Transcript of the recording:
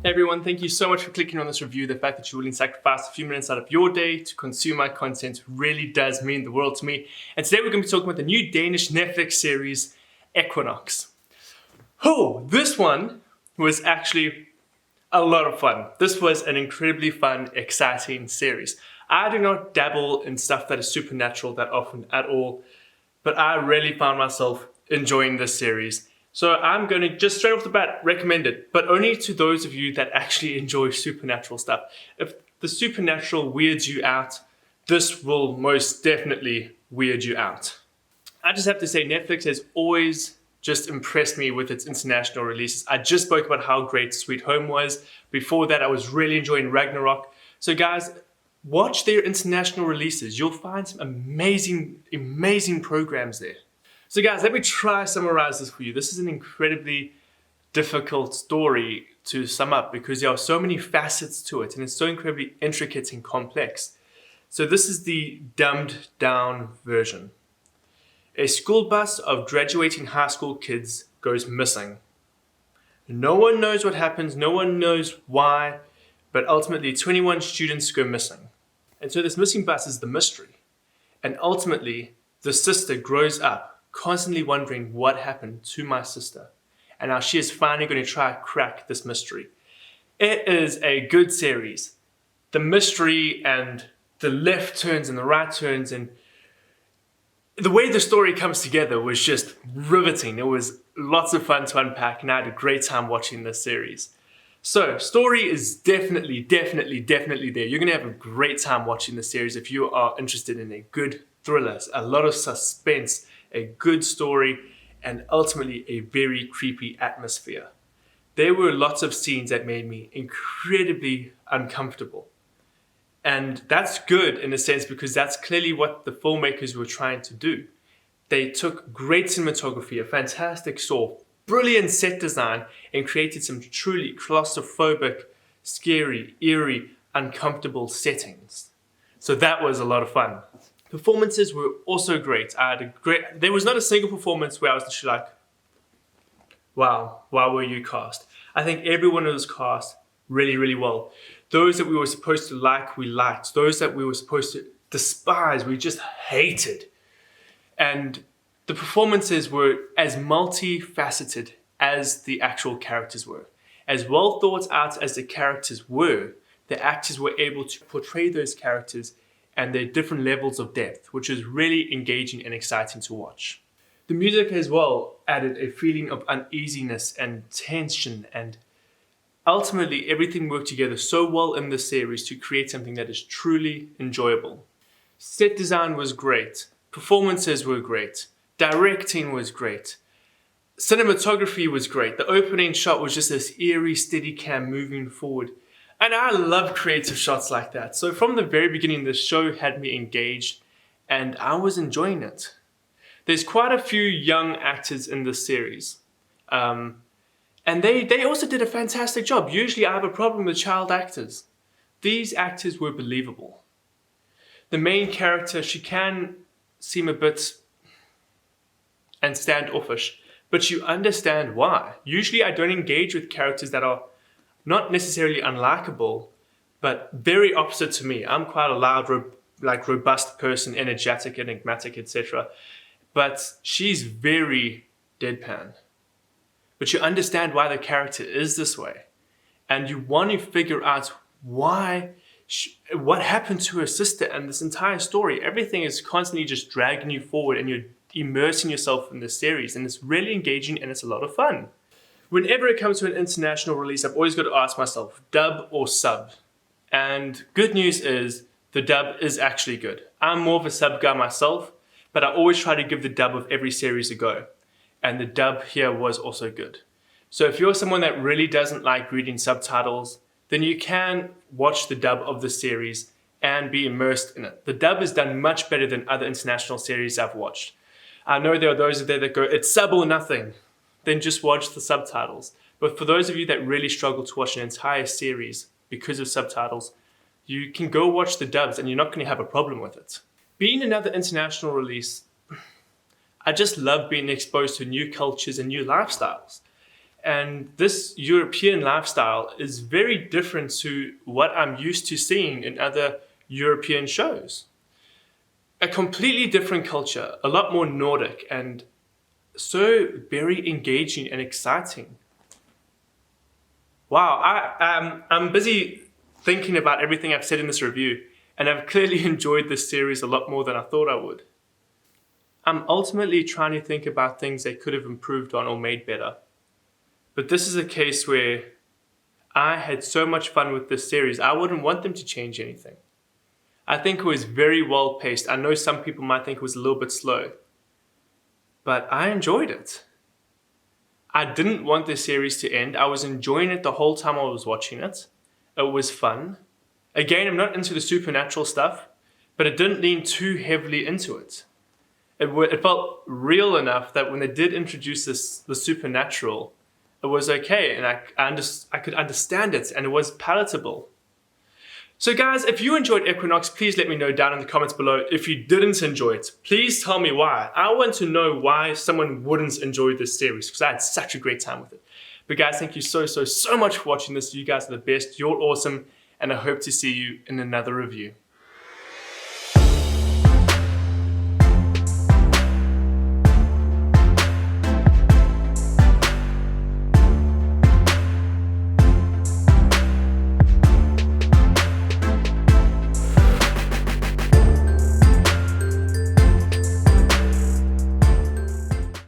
Everyone, thank you so much for clicking on this review. The fact that you're willing to sacrifice a few minutes out of your day to consume my content really does mean the world to me. And today we're going to be talking about the new Danish Netflix series, Equinox. Oh, this one was actually a lot of fun. This was an incredibly fun, exciting series. I do not dabble in stuff that is supernatural that often at all, but I really found myself enjoying this series. So I'm going to just straight off the bat recommend it, but only to those of you that actually enjoy supernatural stuff. If the supernatural weirds you out, this will most definitely weird you out. I just have to say Netflix has always just impressed me with its international releases. I just spoke about how great Sweet Home was. Before that, I was really enjoying Ragnarok. So guys, watch their international releases. You'll find some amazing programs there. So guys, let me try summarize this for you. This is an incredibly difficult story to sum up because there are so many facets to it and it's so incredibly intricate and complex. So this is the dumbed down version. A school bus of graduating high school kids goes missing. No one knows what happens, no one knows why, but ultimately 21 students go missing. And so this missing bus is the mystery. And ultimately, the sister grows up constantly wondering what happened to my sister. And now she is finally going to try to crack this mystery. It is a good series. The mystery and the left turns and the right turns and the way the story comes together was just riveting. It was lots of fun to unpack and I had a great time watching this series. So, story is definitely there. You're going to have a great time watching this series if you are interested in a good thriller, a lot of suspense, a good story, and ultimately a very creepy atmosphere. There were lots of scenes that made me incredibly uncomfortable. And that's good in a sense because that's clearly what the filmmakers were trying to do. They took great cinematography, a fantastic score, brilliant set design, and created some truly claustrophobic, scary, eerie, uncomfortable settings. So that was a lot of fun. Performances were also great. There was not a single performance where I was literally like, wow, why were you cast? I think everyone was cast really well. Those that we were supposed to like, we liked. Those that we were supposed to despise, we just hated. And the performances were as multifaceted as the actual characters were. As well thought out as the characters were, the actors were able to portray those characters and their different levels of depth, which is really engaging and exciting to watch. The music as well added a feeling of uneasiness and tension, and ultimately everything worked together so well in this series to create something that is truly enjoyable. Set design was great, performances were great, directing was great, cinematography was great. The opening shot was just this eerie steady cam moving forward. And I love creative shots like that. So from the very beginning, the show had me engaged and I was enjoying it. There's quite a few young actors in this series. And they also did a fantastic job. Usually I have a problem with child actors. These actors were believable. The main character, she can seem a bit and standoffish, but you understand why. Usually I don't engage with characters that are not necessarily unlikable, but very opposite to me. I'm quite a loud, robust person, energetic, enigmatic, etc. But she's very deadpan. But you understand why the character is this way. And you want to figure out what happened to her sister and this entire story. Everything is constantly just dragging you forward and you're immersing yourself in this series. And it's really engaging and it's a lot of fun. Whenever it comes to an international release, I've always got to ask myself, dub or sub? And good news is, the dub is actually good. I'm more of a sub guy myself, but I always try to give the dub of every series a go. And the dub here was also good. So if you're someone that really doesn't like reading subtitles, then you can watch the dub of the series and be immersed in it. The dub is done much better than other international series I've watched. I know there are those there that go, it's sub or nothing. Then just watch the subtitles. But for those of you that really struggle to watch an entire series because of subtitles, you can go watch the dubs and you're not going to have a problem with it. Being another international release, I just love being exposed to new cultures and new lifestyles. And this European lifestyle is very different to what I'm used to seeing in other European shows. A completely different culture, a lot more Nordic, and so very engaging and exciting. Wow, I'm busy thinking about everything I've said in this review, and I've clearly enjoyed this series a lot more than I thought I would. I'm ultimately trying to think about things they could have improved on or made better. But this is a case where I had so much fun with this series, I wouldn't want them to change anything. I think it was very well paced. I know some people might think it was a little bit slow, but I enjoyed it. I didn't want this series to end. I was enjoying it the whole time I was watching it. It was fun. Again, I'm not into the supernatural stuff, but it didn't lean too heavily into it. It felt real enough that when they did introduce the supernatural, it was okay, and I could understand it, and it was palatable. So guys, if you enjoyed Equinox, please let me know down in the comments below. If you didn't enjoy it, please tell me why. I want to know why someone wouldn't enjoy this series, because I had such a great time with it. But guys, thank you so much for watching this. You guys are the best. You're awesome, and I hope to see you in another review.